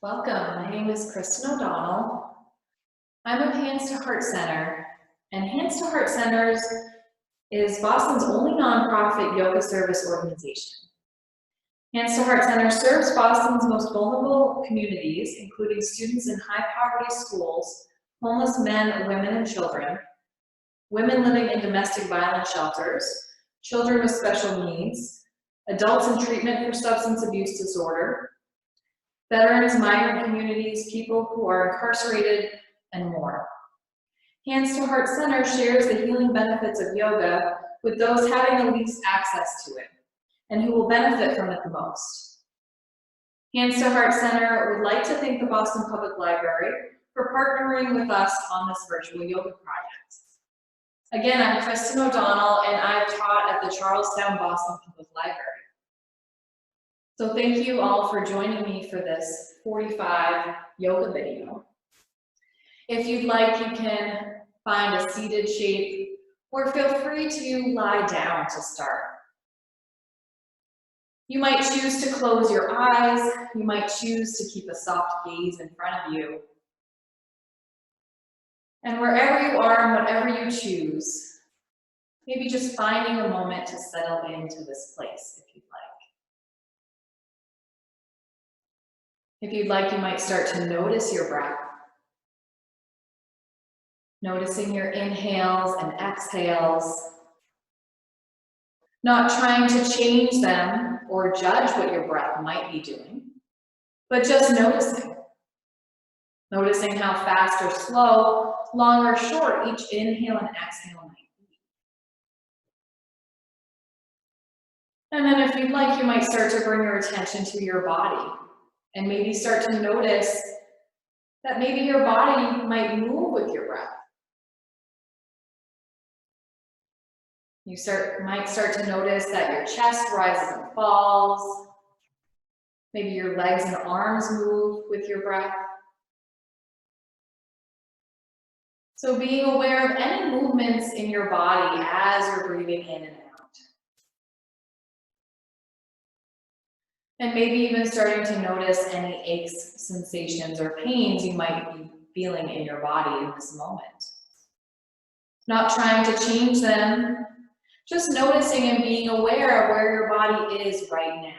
Welcome, my name is Kristin O'Donnell. I'm of Hands to Heart Center, and Hands to Heart Centers is Boston's only nonprofit yoga service organization. Hands to Heart Center serves Boston's most vulnerable communities, including students in high poverty schools, homeless men, women, and children, women living in domestic violence shelters, children with special needs, adults in treatment for substance abuse disorder, veterans, migrant communities, people who are incarcerated, and more. Hands to Heart Center shares the healing benefits of yoga with those having the least access to it, and who will benefit from it the most. Hands to Heart Center would like to thank the Boston Public Library for partnering with us on this virtual yoga project. Again, I'm Kristin O'Donnell, and I've taught at the Charlestown Boston Public Library. So thank you all for joining me for this 45 yoga video. If you'd like, you can find a seated shape or feel free to lie down to start. You might choose to close your eyes. You might choose to keep a soft gaze in front of you. And wherever you are and whatever you choose, maybe just finding a moment to settle into this place if you'd like. If you'd like, you might start to notice your breath. Noticing your inhales and exhales. Not trying to change them or judge what your breath might be doing, but just noticing. Noticing how fast or slow, long or short each inhale and exhale might be. And then if you'd like, you might start to bring your attention to your body and maybe start to notice that maybe your body might move with your breath. You might start to notice that your chest rises and falls. Maybe your legs and arms move with your breath. So being aware of any movements in your body as you're breathing in and out. And maybe even starting to notice any aches, sensations, or pains you might be feeling in your body in this moment. Not trying to change them, just noticing and being aware of where your body is right now.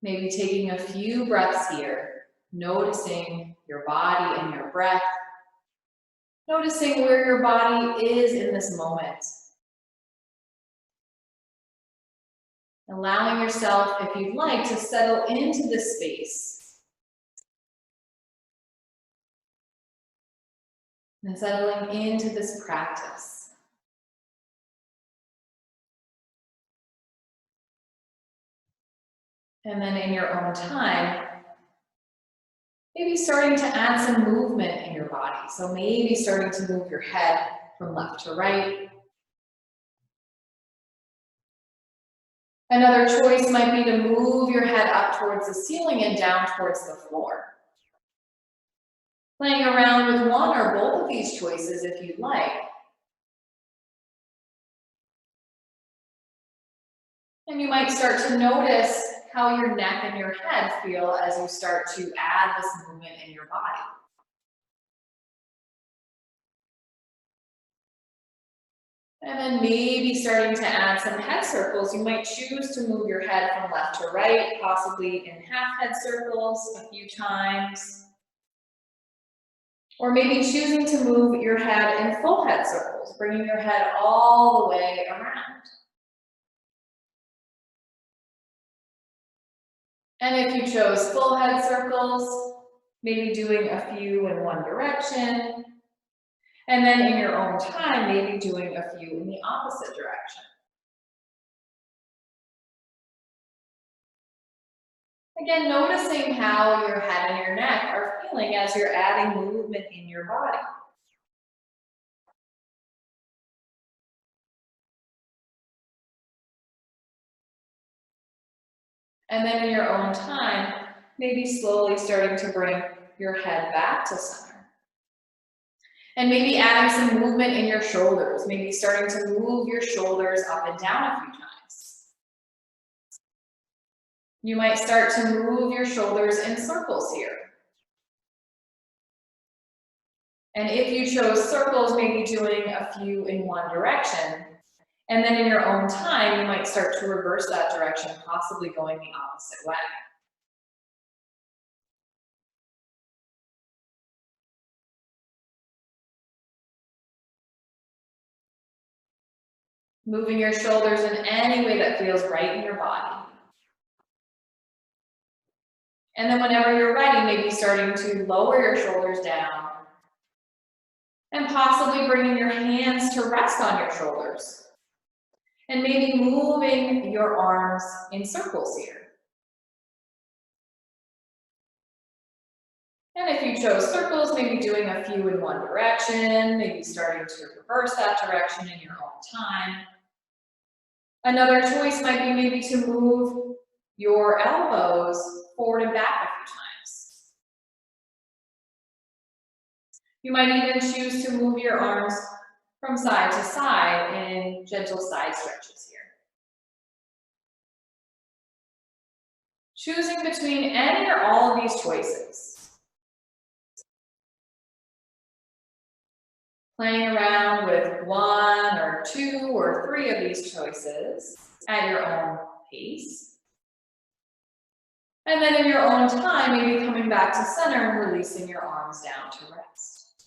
Maybe taking a few breaths here, noticing your body and your breath, noticing where your body is in this moment. Allowing yourself, if you'd like, to settle into this space. And settling into this practice. And then in your own time, maybe starting to add some movement in your body. So maybe starting to move your head from left to right. Another choice might be to move your head up towards the ceiling and down towards the floor. Playing around with one or both of these choices if you'd like. And you might start to notice how your neck and your head feel as you start to add this movement in your body. And then maybe starting to add some head circles. You might choose to move your head from left to right, possibly in half head circles a few times. Or maybe choosing to move your head in full head circles, bringing your head all the way around. And if you chose full head circles, maybe doing a few in one direction. And then in your own time, maybe doing a few in the opposite direction. Again, noticing how your head and your neck are feeling as you're adding movement in your body. And then in your own time, maybe slowly starting to bring your head back to center. And maybe adding some movement in your shoulders, maybe starting to move your shoulders up and down a few times. You might start to move your shoulders in circles here. And if you chose circles, maybe doing a few in one direction. And then in your own time, you might start to reverse that direction, possibly going the opposite way. Moving your shoulders in any way that feels right in your body. And then whenever you're ready, maybe starting to lower your shoulders down and possibly bringing your hands to rest on your shoulders. And maybe moving your arms in circles here. And if you chose circles, maybe doing a few in one direction, maybe starting to reverse that direction in your own time. Another choice might be maybe to move your elbows forward and back a few times. You might even choose to move your arms from side to side in gentle side stretches here. Choosing between any or all of these choices. Playing around with one or two or three of these choices at your own pace. And then in your own time, maybe coming back to center and releasing your arms down to rest.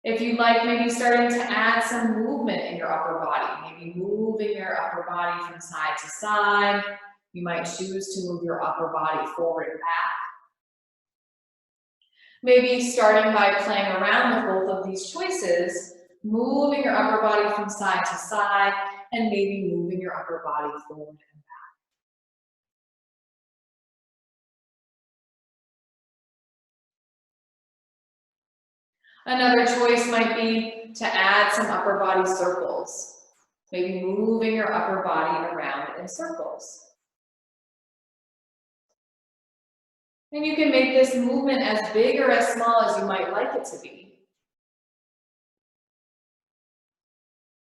If you'd like, maybe starting to add some movement in your upper body, maybe moving your upper body from side to side. You might choose to move your upper body forward and back. Maybe starting by playing around with both of these choices, moving your upper body from side to side, and maybe moving your upper body forward and back. Another choice might be to add some upper body circles, maybe moving your upper body around in circles. And you can make this movement as big or as small as you might like it to be.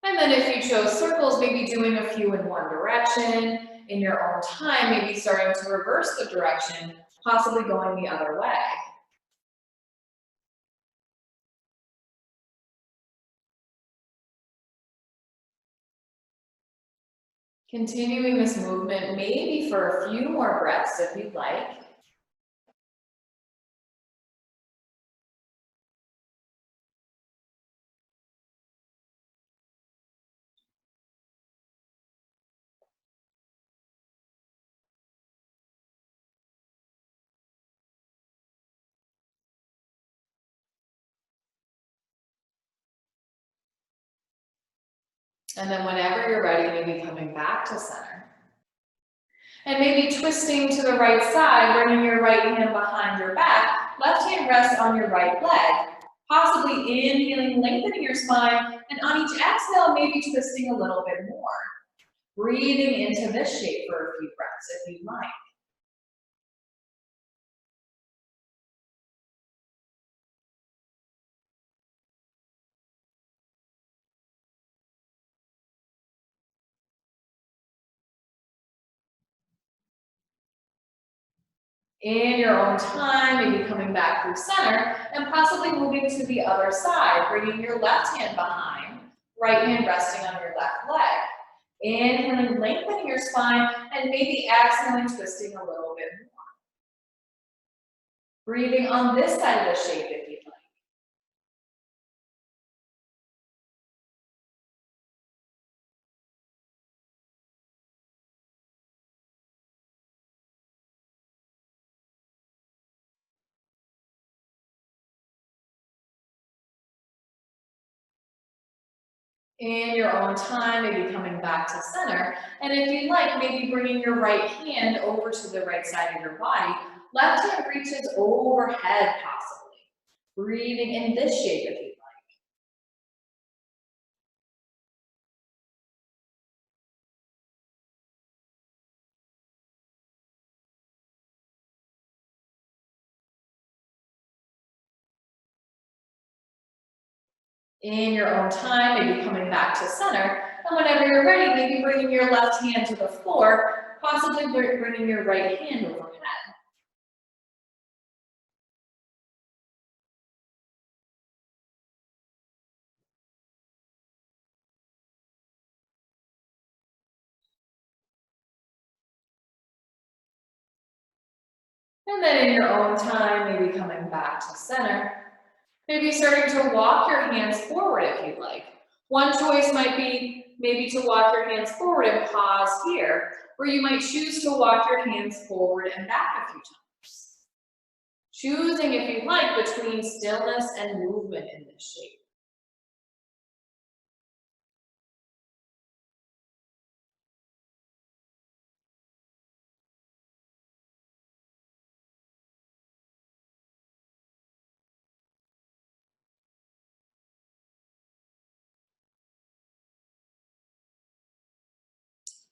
And then if you chose circles, maybe doing a few in one direction. In your own time, maybe starting to reverse the direction, possibly going the other way. Continuing this movement maybe for a few more breaths if you'd like. And then whenever you're ready, maybe coming back to center. And maybe twisting to the right side, bringing your right hand behind your back, left hand rests on your right leg. Possibly inhaling, lengthening your spine, and on each exhale, maybe twisting a little bit more. Breathing into this shape for a few breaths if you'd like. In your own time, maybe coming back through center and possibly moving to the other side, bringing your left hand behind, right hand resting on your left leg. Inhaling, lengthening your spine, and maybe exhaling, twisting a little bit more. Breathing on this side of the shape if you'd like. In your own time, maybe coming back to center. And if you'd like, maybe bringing your right hand over to the right side of your body. Left hand reaches overhead possibly. Breathing in this shape if you'd like. In your own time, maybe coming back to center. And whenever you're ready, maybe bringing your left hand to the floor, possibly bringing your right hand overhead. And then in your own time, maybe coming back to center. Maybe starting to walk your hands forward if you'd like. One choice might be maybe to walk your hands forward and pause here, or you might choose to walk your hands forward and back a few times. Choosing, if you'd like, between stillness and movement in this shape.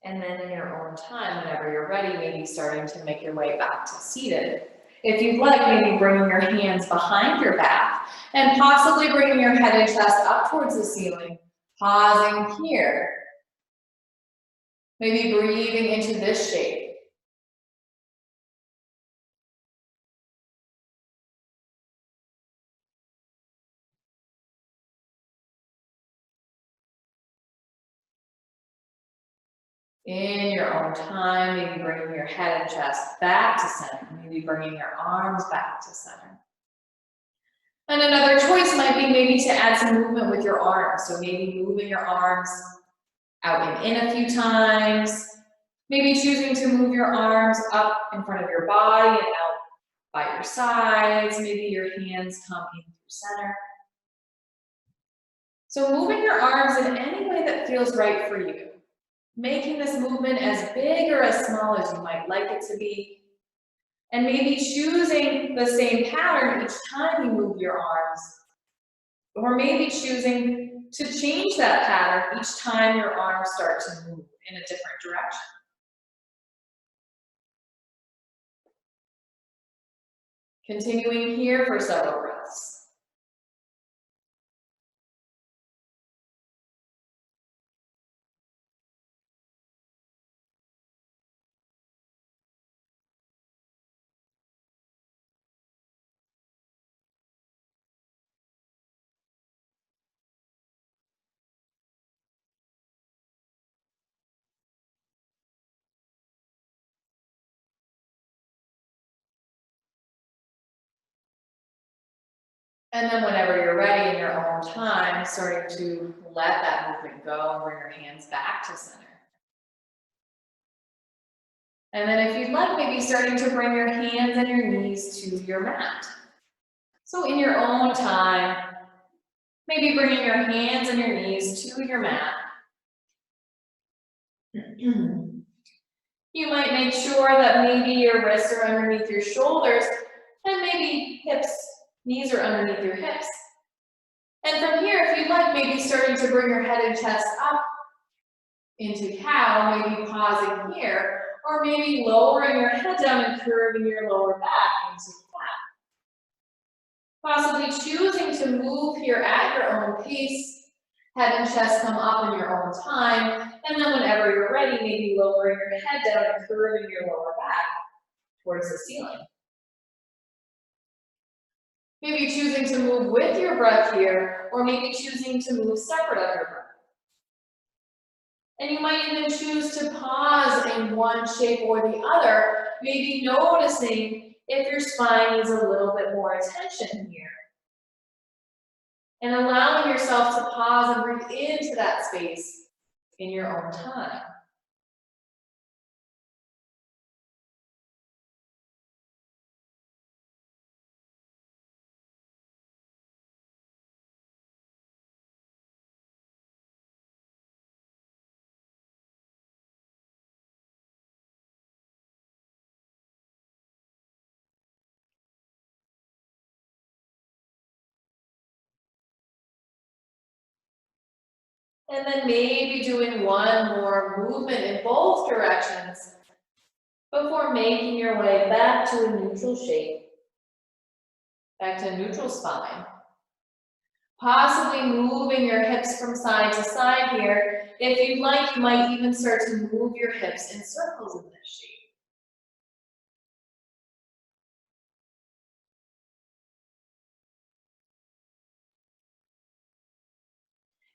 And then in your own time, whenever you're ready, maybe starting to make your way back to seated. If you'd like, maybe bringing your hands behind your back and possibly bringing your head and chest up towards the ceiling, pausing here. Maybe breathing into this shape. In your own time, maybe bringing your head and chest back to center. Maybe bringing your arms back to center. And another choice might be maybe to add some movement with your arms. So maybe moving your arms out and in a few times. Maybe choosing to move your arms up in front of your body and out by your sides. Maybe your hands come in through center. So moving your arms in any way that feels right for you. Making this movement as big or as small as you might like it to be. And maybe choosing the same pattern each time you move your arms. Or maybe choosing to change that pattern each time your arms start to move in a different direction. Continuing here for several breaths. And then whenever you're ready in your own time, starting to let that movement go and bring your hands back to center. And then if you'd like, maybe starting to bring your hands and your knees to your mat. So in your own time, maybe bringing your hands and your knees to your mat. You might make sure that maybe your wrists are underneath your shoulders and maybe knees are underneath your hips. And from here, if you'd like, maybe starting to bring your head and chest up into cow, maybe pausing here, or maybe lowering your head down and curving your lower back into cat. Possibly choosing to move here at your own pace, head and chest come up in your own time, and then whenever you're ready, maybe lowering your head down and curving your lower back towards the ceiling. Maybe choosing to move with your breath here, or maybe choosing to move separate of your breath. And you might even choose to pause in one shape or the other, maybe noticing if your spine needs a little bit more attention here. And allowing yourself to pause and breathe into that space in your own time. And then maybe doing one more movement in both directions before making your way back to a neutral shape, back to a neutral spine. Possibly moving your hips from side to side here. If you'd like, you might even start to move your hips in circles in this shape.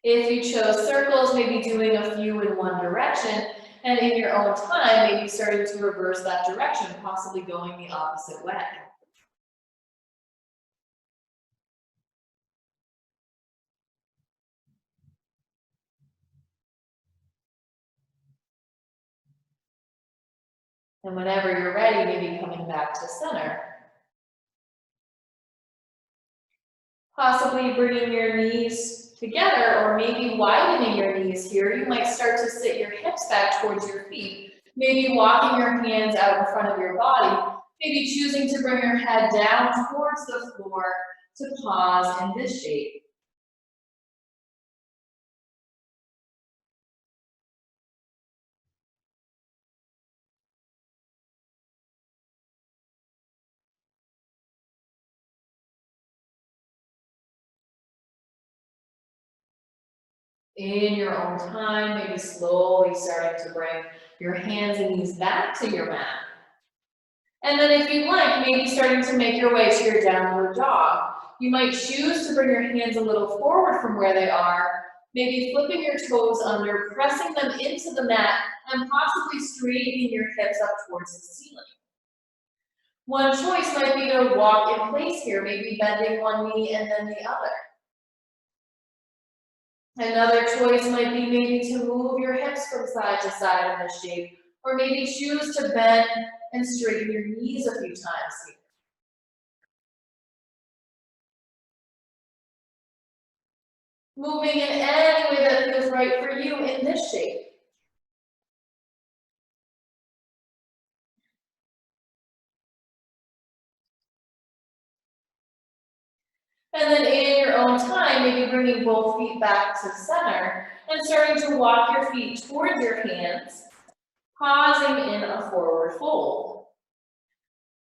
If you chose circles, maybe doing a few in one direction, and in your own time, maybe starting to reverse that direction, possibly going the opposite way. And whenever you're ready, maybe coming back to center. Possibly bringing your knees together or maybe widening your knees here. You might start to sit your hips back towards your feet. Maybe walking your hands out in front of your body. Maybe choosing to bring your head down towards the floor to pause in this shape. In your own time, maybe slowly starting to bring your hands and knees back to your mat. And then if you'd like, maybe starting to make your way to your downward dog. You might choose to bring your hands a little forward from where they are, maybe flipping your toes under, pressing them into the mat, and possibly straightening your hips up towards the ceiling. One choice might be to walk in place here, maybe bending one knee and then the other. Another choice might be maybe to move your hips from side to side in this shape, or maybe choose to bend and straighten your knees a few times here. Moving in any way that feels right for you in this shape. And then in your own time, maybe bringing both feet back to center and starting to walk your feet towards your hands, pausing in a forward fold.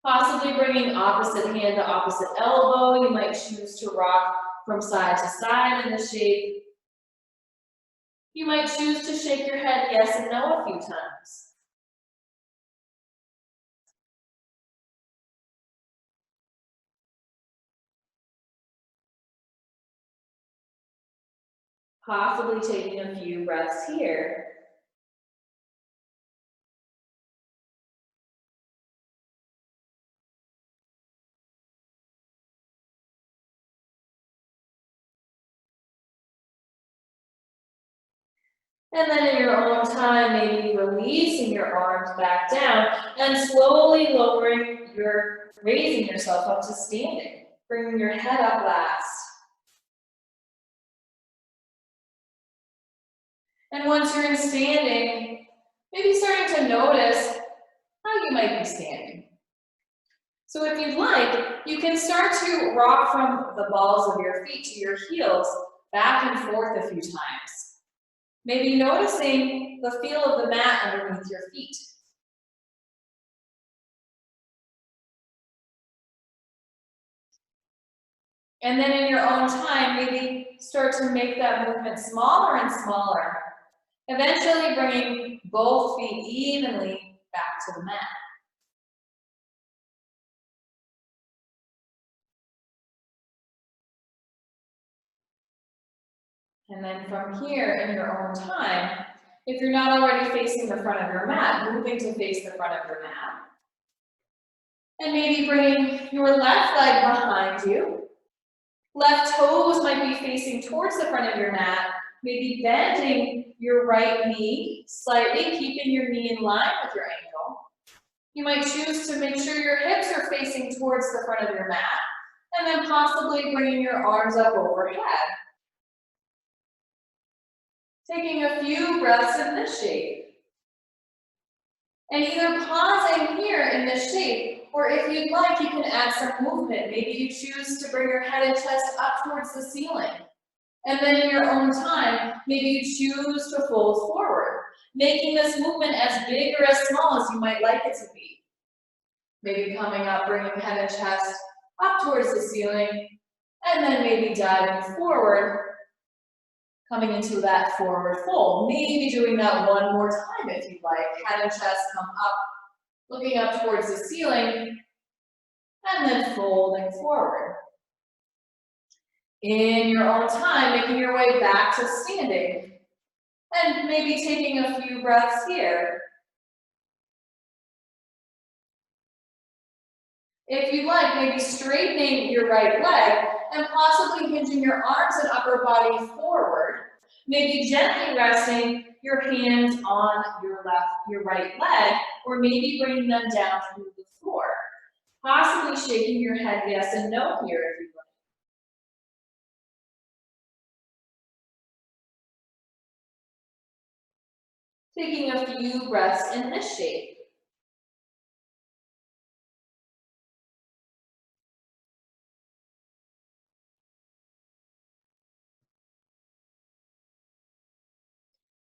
Possibly bringing opposite hand to opposite elbow. You might choose to rock from side to side in the shape. You might choose to shake your head yes and no a few times. Possibly taking a few breaths here. And then in your own time, maybe releasing your arms back down and slowly raising yourself up to standing. Bringing your head up last. And once you're in standing, maybe starting to notice how you might be standing. So if you'd like, you can start to rock from the balls of your feet to your heels back and forth a few times. Maybe noticing the feel of the mat underneath your feet. And then in your own time, maybe start to make that movement smaller and smaller, eventually bringing both feet evenly back to the mat. And then from here, in your own time, if you're not already facing the front of your mat, moving to face the front of your mat. And maybe bringing your left leg behind you. Left toes might be facing towards the front of your mat, maybe bending your right knee slightly, keeping your knee in line with your ankle. You might choose to make sure your hips are facing towards the front of your mat, and then possibly bringing your arms up overhead. Taking a few breaths in this shape. And either pausing here in this shape, or if you'd like, you can add some movement. Maybe you choose to bring your head and chest up towards the ceiling. And then in your own time, maybe you choose to fold forward, making this movement as big or as small as you might like it to be. Maybe coming up, bringing head and chest up towards the ceiling, And then maybe diving forward, coming into that forward fold. Maybe doing that one more time if you'd like. Head and chest come up, looking up towards the ceiling, and then folding forward. In your own time, making your way back to standing, and maybe taking a few breaths here. If you like, maybe straightening your right leg and possibly hinging your arms and upper body forward. Maybe gently resting your hands on your right leg, or maybe bringing them down to the floor. Possibly shaking your head yes and no here if you like. Taking a few breaths in this shape.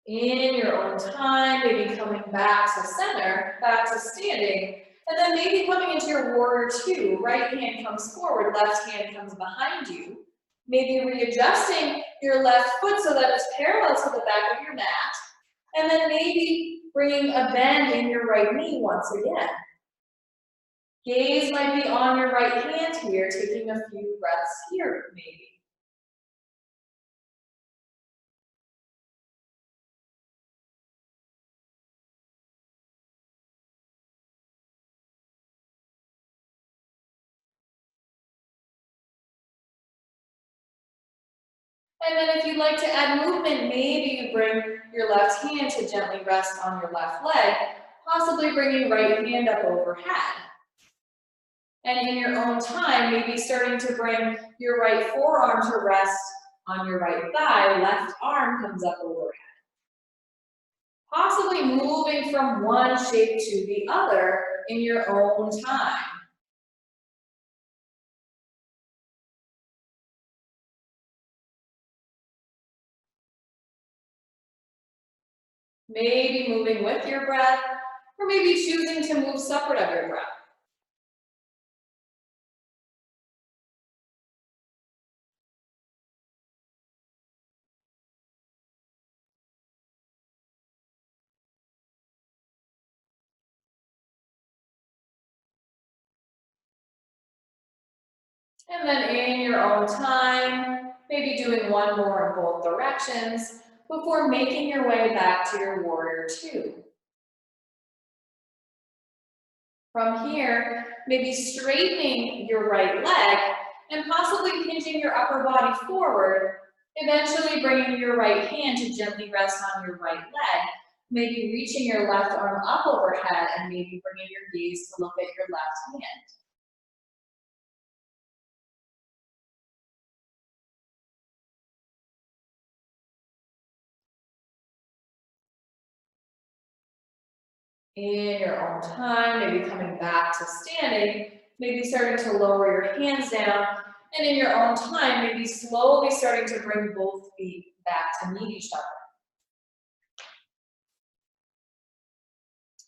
In your own time, maybe coming back to center, back to standing, and then maybe coming into your warrior two. Right hand comes forward, left hand comes behind you. Maybe readjusting your left foot so that it's parallel to the back of your mat, and then maybe bringing a bend in your right knee once again. Gaze might be on your right hand here, taking a few breaths here maybe. And then if you'd like to add movement, maybe you bring your left hand to gently rest on your left leg, possibly bringing right hand up overhead. And in your own time, maybe starting to bring your right forearm to rest on your right thigh, left arm comes up overhead. Possibly moving from one shape to the other in your own time. Maybe moving with your breath, or maybe choosing to move separate of your breath. And then in your own time, maybe doing one more in both directions before making your way back to your warrior two. From here, maybe straightening your right leg and possibly hinging your upper body forward, eventually bringing your right hand to gently rest on your right leg, maybe reaching your left arm up overhead and maybe bringing your gaze to look at your left hand. In your own time, maybe coming back to standing, maybe starting to lower your hands down, and in your own time, maybe slowly starting to bring both feet back to meet each other.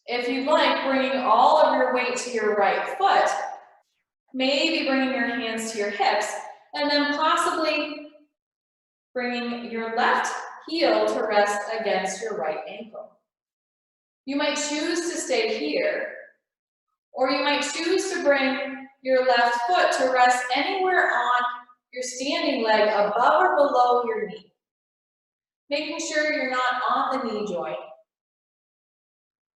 If you'd like, bringing all of your weight to your right foot, maybe bringing your hands to your hips, and then possibly bringing your left heel to rest against your right ankle. You might choose to stay here, or you might choose to bring your left foot to rest anywhere on your standing leg above or below your knee. Making sure you're not on the knee joint.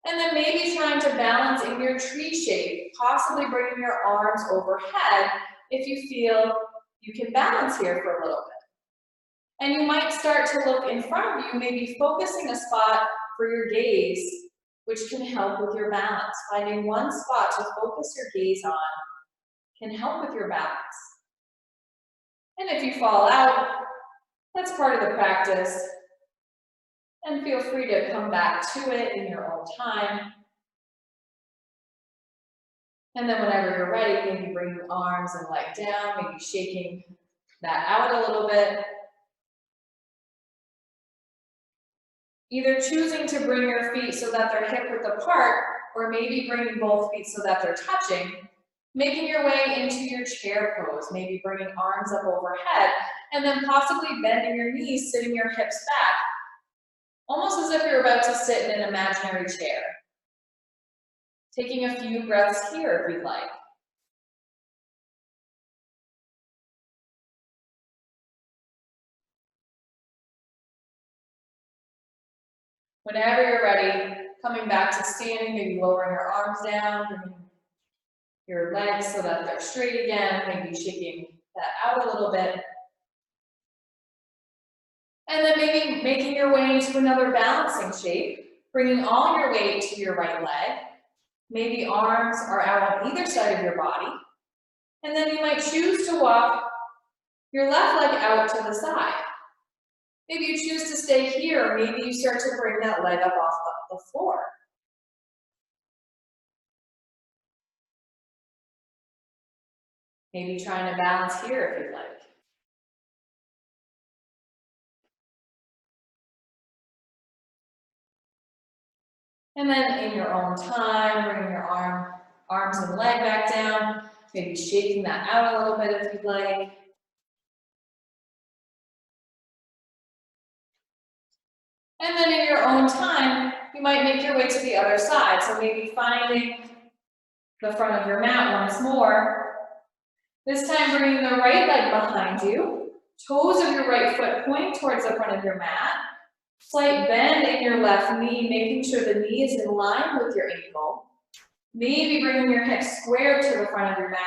And then maybe trying to balance in your tree shape, possibly bringing your arms overhead if you feel you can balance here for a little bit. And you might start to look in front of you, maybe focusing a spot for your gaze, which can help with your balance. Finding one spot to focus your gaze on can help with your balance. And if you fall out, that's part of the practice. And feel free to come back to it in your own time. And then whenever you're ready, maybe bring your arms and leg down, maybe shaking that out a little bit. Either choosing to bring your feet so that they're hip width apart, or maybe bringing both feet so that they're touching, Making your way into your chair pose, maybe bringing arms up overhead, and then possibly bending your knees, sitting your hips back, almost as if you're about to sit in an imaginary chair. Taking a few breaths here if you'd like. Whenever you're ready, coming back to standing, maybe lowering your arms down, bringing your legs so that they're straight again, maybe shaking that out a little bit. And then maybe making your way into another balancing shape, bringing all your weight to your right leg. Maybe arms are out on either side of your body. And then you might choose to walk your left leg out to the side. Maybe you choose to stay here, or maybe you start to bring that leg up off the floor. Maybe trying to balance here if you'd like. And then in your own time, bringing your arms and leg back down, maybe shaking that out a little bit if you'd like. And then in your own time, you might make your way to the other side. So maybe finding the front of your mat once more. This time bringing the right leg behind you, toes of your right foot point towards the front of your mat. Slight bend in your left knee, making sure the knee is in line with your ankle. Maybe bringing your hips square to the front of your mat,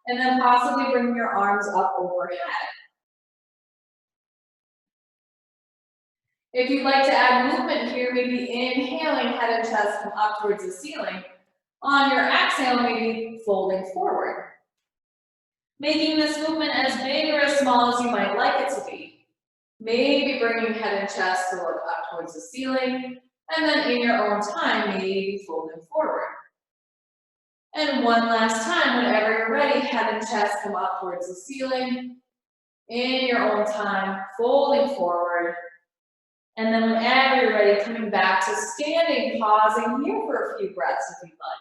and then possibly bringing your arms up overhead. If you'd like to add movement here, maybe inhaling, head and chest come up towards the ceiling. On your exhale, maybe folding forward. Making this movement as big or as small as you might like it to be. Maybe bringing head and chest to look up towards the ceiling, and then in your own time, maybe folding forward. And one last time, whenever you're ready, head and chest come up towards the ceiling. In your own time, folding forward. And then whenever you're ready, coming back to standing, pausing here for a few breaths if you'd like.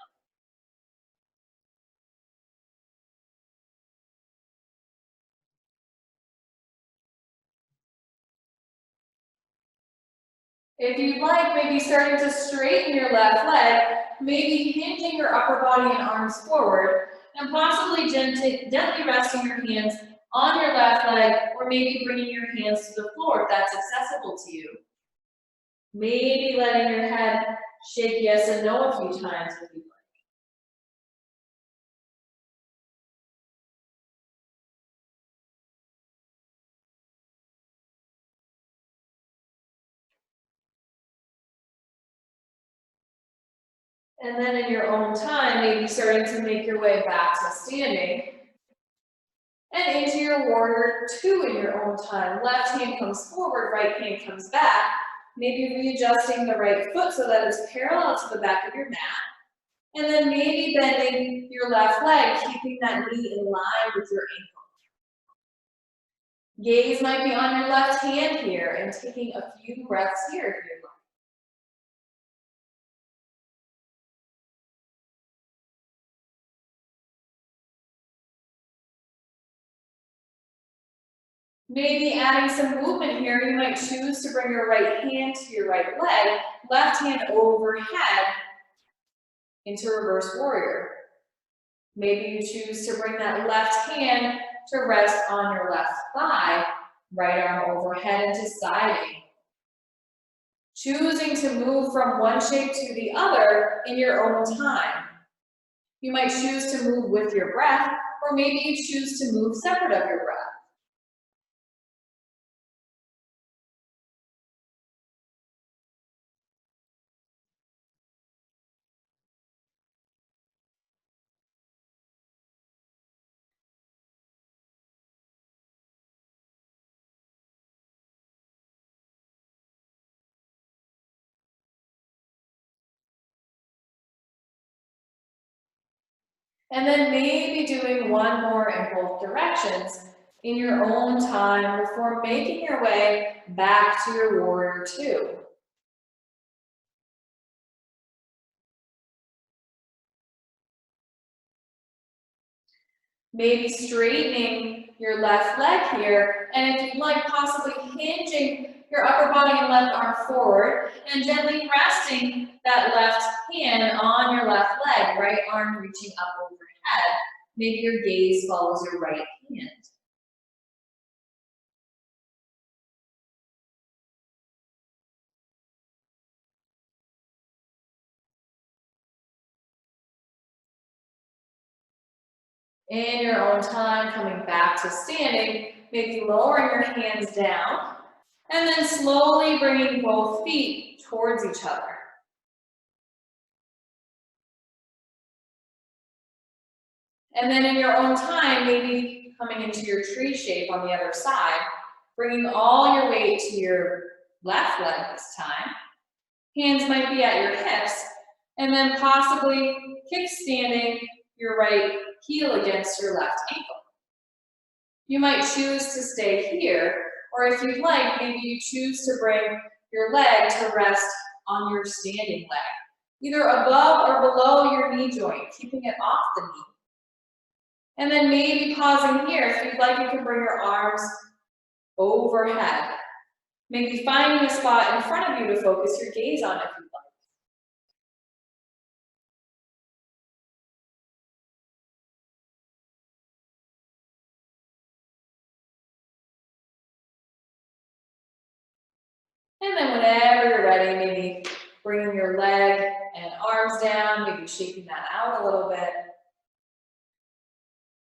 If you'd like, maybe starting to straighten your left leg, maybe hinging your upper body and arms forward, and possibly gently resting your hands on your left leg, or maybe bringing your hands to the floor if that's accessible to you. Maybe letting your head shake yes and no a few times if you'd like. And then in your own time, maybe starting to make your way back to standing. And into your warrior two in your own time. Left hand comes forward, right hand comes back. Maybe readjusting the right foot so that it's parallel to the back of your mat. And then maybe bending your left leg, keeping that knee in line with your ankle. Gaze might be on your left hand here, and taking a few breaths here if you'd like. Maybe adding some movement here, you might choose to bring your right hand to your right leg, left hand overhead into reverse warrior. Maybe you choose to bring that left hand to rest on your left thigh, right arm overhead into side angle. Choosing to move from one shape to the other in your own time. You might choose to move with your breath, or maybe you choose to move separate of your breath. And then maybe doing one more in both directions in your own time before making your way back to your warrior two. Maybe straightening your left leg here, and if you'd like, possibly hinging your upper body and left arm forward, and gently resting that left hand on your left leg, right arm reaching up overhead. Maybe your gaze follows your right hand. In your own time, coming back to standing, maybe lowering your hands down, and then slowly bringing both feet towards each other. And then in your own time, maybe coming into your tree shape on the other side, bringing all your weight to your left leg this time. Hands might be at your hips, and then possibly kickstanding your right heel against your left ankle. You might choose to stay here, or if you'd like, maybe you choose to bring your leg to rest on your standing leg, either above or below your knee joint, keeping it off the knee. And then maybe pausing here, if you'd like, you can bring your arms overhead. Maybe finding a spot in front of you to focus your gaze on if you'd like. And then whenever you're ready, maybe bringing your leg and arms down, maybe shaking that out a little bit.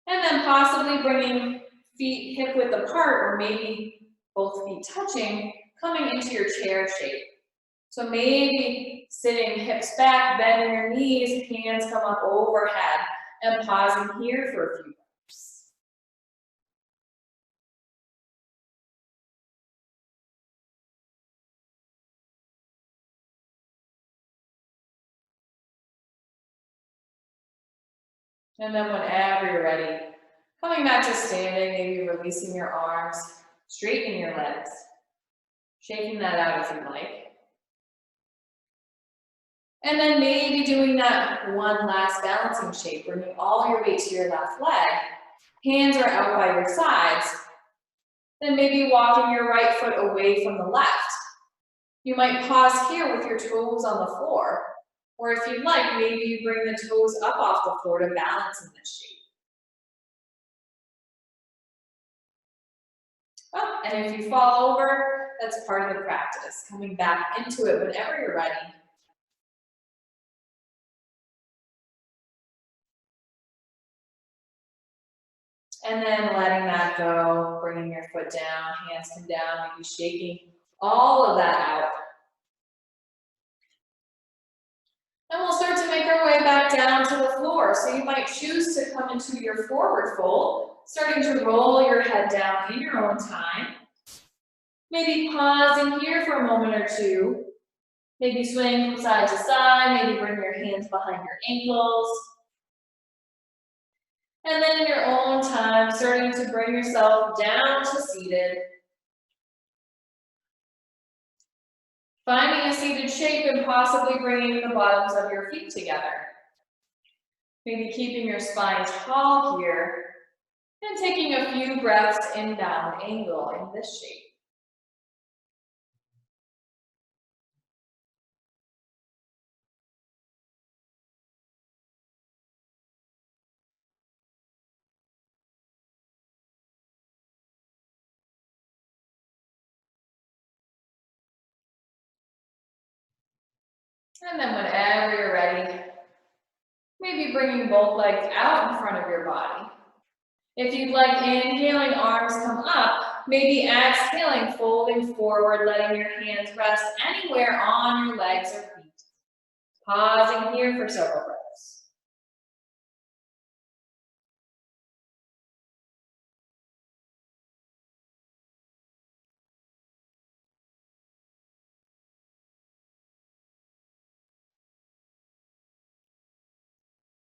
And then possibly bringing feet hip width apart, or maybe both feet touching, coming into your chair shape. So maybe sitting hips back, bending your knees, hands come up overhead, and pausing here for a few breaths. And then whenever you're ready, coming back to standing, maybe releasing your arms, straightening your legs, shaking that out if you'd like. And then maybe doing that one last balancing shape, bringing all your weight to your left leg. Hands are out by your sides. Then maybe walking your right foot away from the left. You might pause here with your toes on the floor. Or if you'd like, maybe you bring the toes up off the floor to balance in this shape. Oh, and if you fall over, that's part of the practice. Coming back into it whenever you're ready. And then letting that go, bringing your foot down, hands come down, maybe shaking all of that out. And we'll start to make our way back down to the floor. So you might choose to come into your forward fold, starting to roll your head down in your own time. Maybe pausing here for a moment or two. Maybe swing from side to side, maybe bring your hands behind your ankles. And then in your own time, starting to bring yourself down to seated. Finding a seated shape and possibly bringing the bottoms of your feet together. Maybe keeping your spine tall here and taking a few breaths in down angle in this shape. And then whenever you're ready, maybe bringing both legs out in front of your body. If you'd like, inhaling, arms come up, maybe exhaling, folding forward, letting your hands rest anywhere on your legs or feet. Pausing here for several breaths.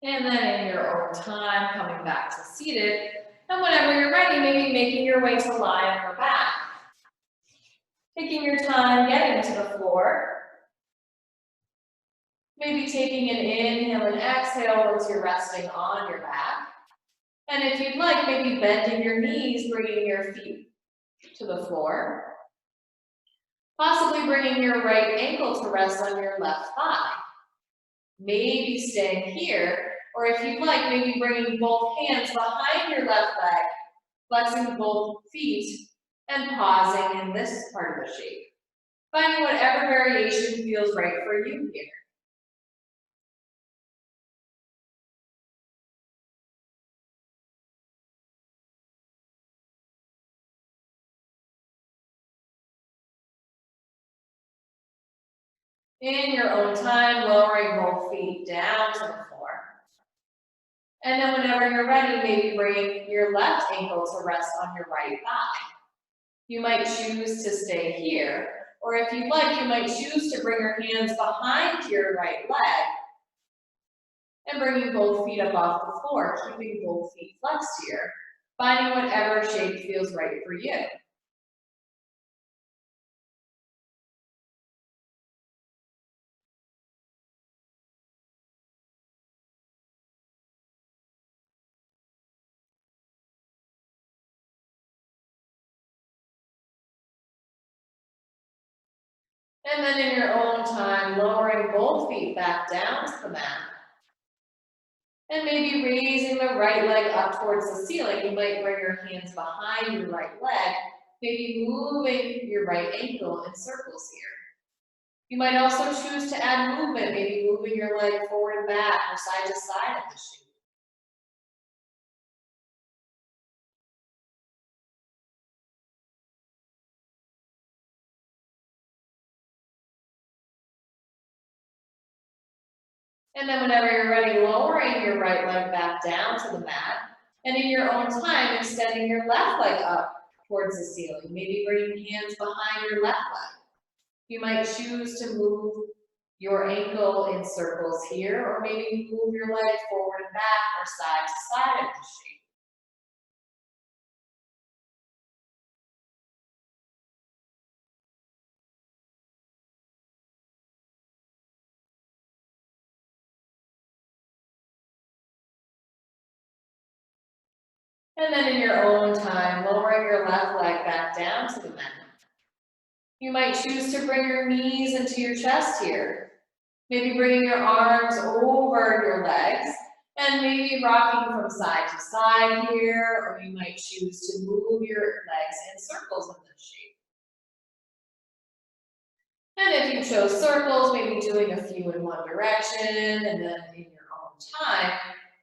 And then in your own time, coming back to seated. And whenever you're ready, maybe making your way to lie on your back. Taking your time getting to the floor. Maybe taking an inhale and exhale as you're resting on your back. And if you'd like, maybe bending your knees, bringing your feet to the floor. Possibly bringing your right ankle to rest on your left thigh. Maybe staying here, or if you'd like, maybe bringing both hands behind your left leg, flexing both feet, and pausing in this part of the shape. Finding whatever variation feels right for you here. In your own time, lowering both feet down to the floor. And then whenever you're ready, maybe bring your left ankle to rest on your right thigh. You might choose to stay here, or if you'd like, you might choose to bring your hands behind your right leg and bringing both feet up off the floor, keeping both feet flexed here, finding whatever shape feels right for you. And then in your own time, lowering both feet back down to the mat. And maybe raising the right leg up towards the ceiling. You might bring your hands behind your right leg, maybe moving your right ankle in circles here. You might also choose to add movement, maybe moving your leg forward and back or side to side of the shape. And then whenever you're ready, lowering your right leg back down to the mat. And in your own time, extending your left leg up towards the ceiling. Maybe bringing hands behind your left leg. You might choose to move your ankle in circles here, or maybe move your leg forward and back or side to side of the shape. And then in your own time, lowering your left leg back down to the mat. You might choose to bring your knees into your chest here. Maybe bringing your arms over your legs and maybe rocking from side to side here, or you might choose to move your legs in circles in this shape. And if you chose circles, maybe doing a few in one direction, and then in your own time,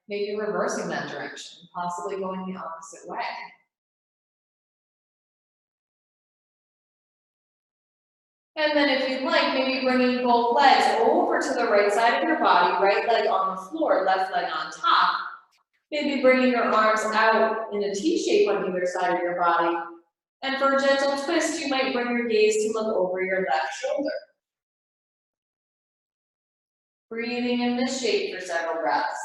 maybe reversing that direction, possibly going the opposite way. And then if you'd like, maybe bringing both legs over to the right side of your body, right leg on the floor, left leg on top. Maybe bringing your arms out in a T shape on either side of your body. And for a gentle twist, you might bring your gaze to look over your left shoulder. Breathing in this shape for several breaths.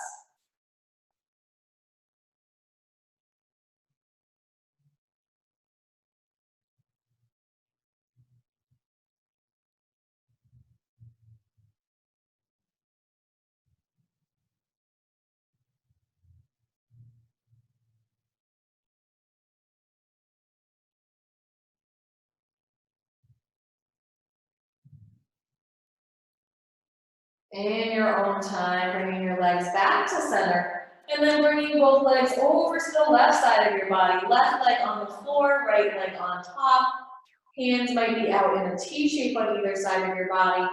In your own time, bringing your legs back to center, and then bringing both legs over to the left side of your body. Left leg on the floor, right leg on top. Hands might be out in a T shape on either side of your body.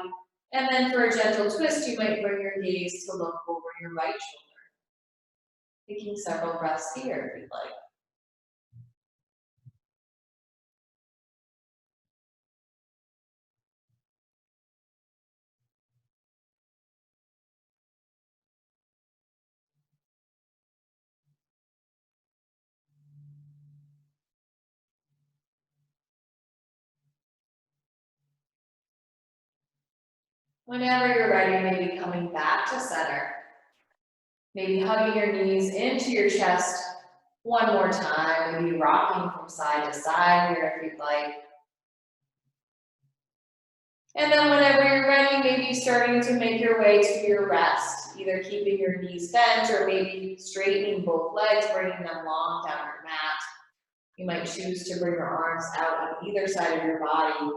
And then for a gentle twist, you might bring your gaze to look over your right shoulder. Taking several breaths here if you'd like. Whenever you're ready, maybe coming back to center. Maybe hugging your knees into your chest one more time. Maybe rocking from side to side here if you'd like. And then whenever you're ready, maybe starting to make your way to your rest, either keeping your knees bent or maybe straightening both legs, bringing them long down your mat. You might choose to bring your arms out on either side of your body.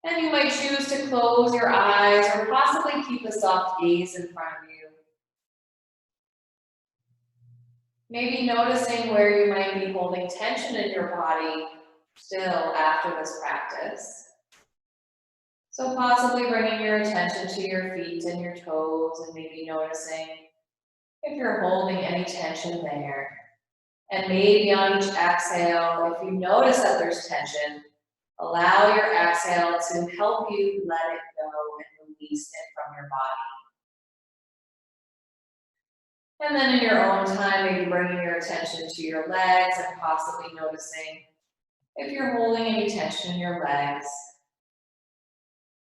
And you might choose to close your eyes or possibly keep a soft gaze in front of you. Maybe noticing where you might be holding tension in your body still after this practice. So possibly bringing your attention to your feet and your toes and maybe noticing if you're holding any tension there. And maybe on each exhale, if you notice that there's tension, allow your exhale to help you let it go and release it from your body. And then in your own time, maybe bringing your attention to your legs and possibly noticing if you're holding any tension in your legs.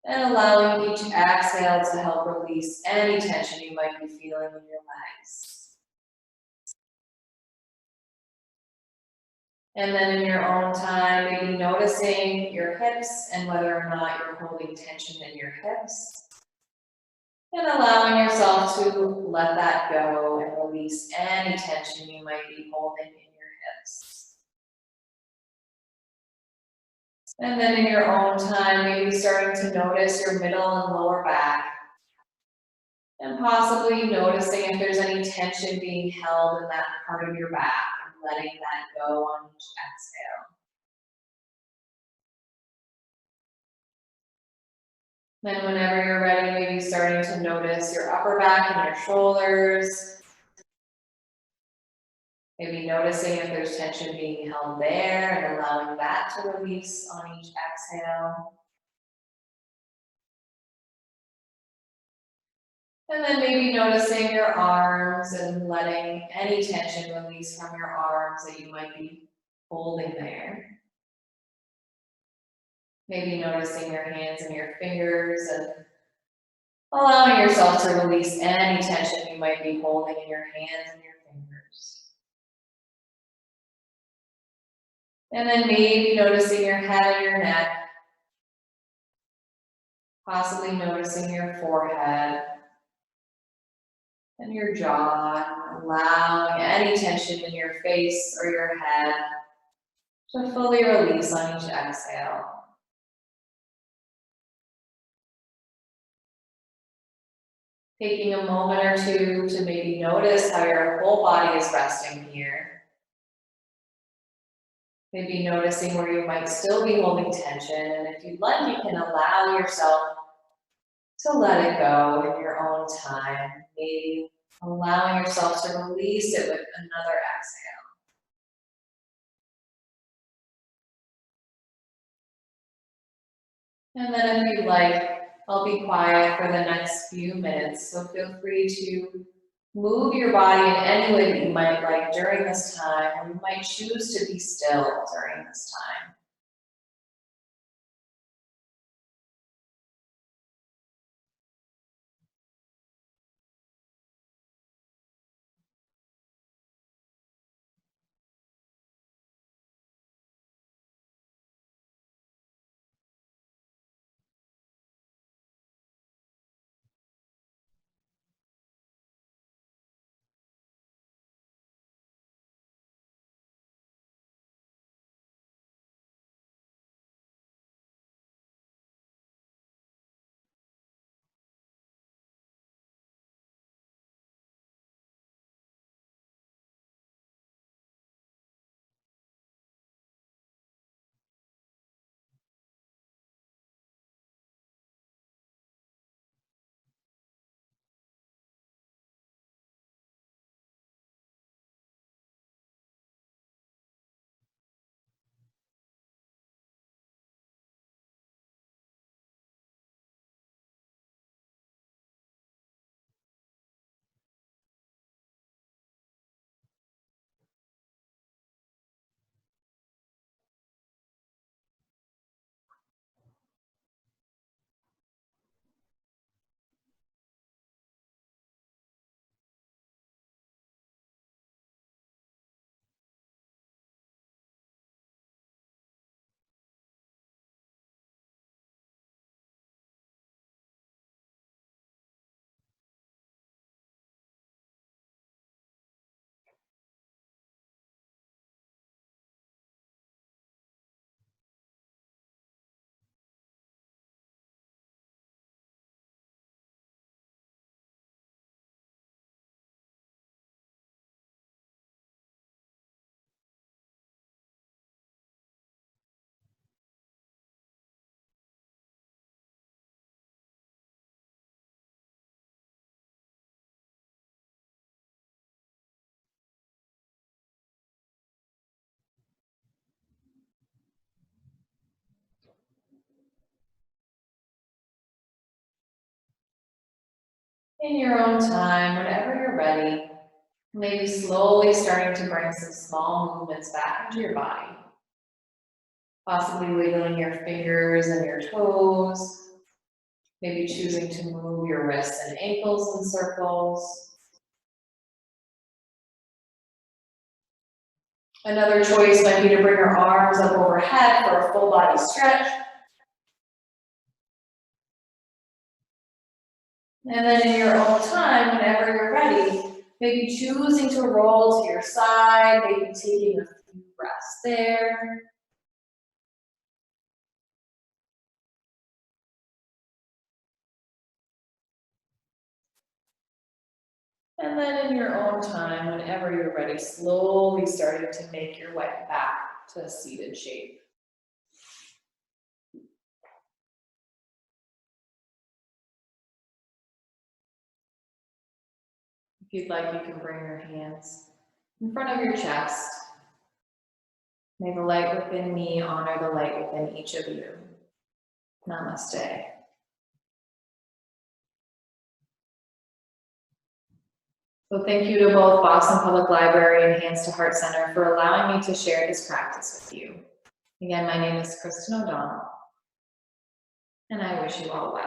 And allowing each exhale to help release any tension you might be feeling in your legs. And then in your own time, maybe noticing your hips and whether or not you're holding tension in your hips. And allowing yourself to let that go and release any tension you might be holding in your hips. And then in your own time, maybe starting to notice your middle and lower back. And possibly noticing if there's any tension being held in that part of your back and letting that go on each exhale. Then whenever you're ready, maybe starting to notice your upper back and your shoulders. Maybe noticing if there's tension being held there and allowing that to release on each exhale. And then maybe noticing your arms and letting any tension release from your arms that you might be holding there. Maybe noticing your hands and your fingers and allowing yourself to release any tension you might be holding in your hands and your fingers. And then maybe noticing your head and your neck. Possibly noticing your forehead and your jaw, allowing any tension in your face or your head to fully release on each exhale. Taking a moment or two to maybe notice how your whole body is resting here. Maybe noticing where you might still be holding tension, and if you'd like, you can allow yourself to let it go in your own time. Maybe allowing yourself to release it with another exhale. And then if you'd like, I'll be quiet for the next few minutes, so feel free to move your body in any way that you might like during this time, or you might choose to be still during this time. In your own time, whenever you're ready, maybe slowly starting to bring some small movements back into your body. Possibly wiggling your fingers and your toes. Maybe choosing to move your wrists and ankles in circles. Another choice might be to bring your arms up overhead for a full body stretch. And then in your own time, whenever you're ready, maybe choosing to roll to your side, maybe taking a few breaths there. And then in your own time, whenever you're ready, slowly starting to make your way back to a seated shape. If you'd like, you can bring your hands in front of your chest. May the light within me honor the light within each of you. Namaste. So thank you to both Boston Public Library and Hands to Heart Center for allowing me to share this practice with you. Again, my name is Kristin O'Donnell, and I wish you all well.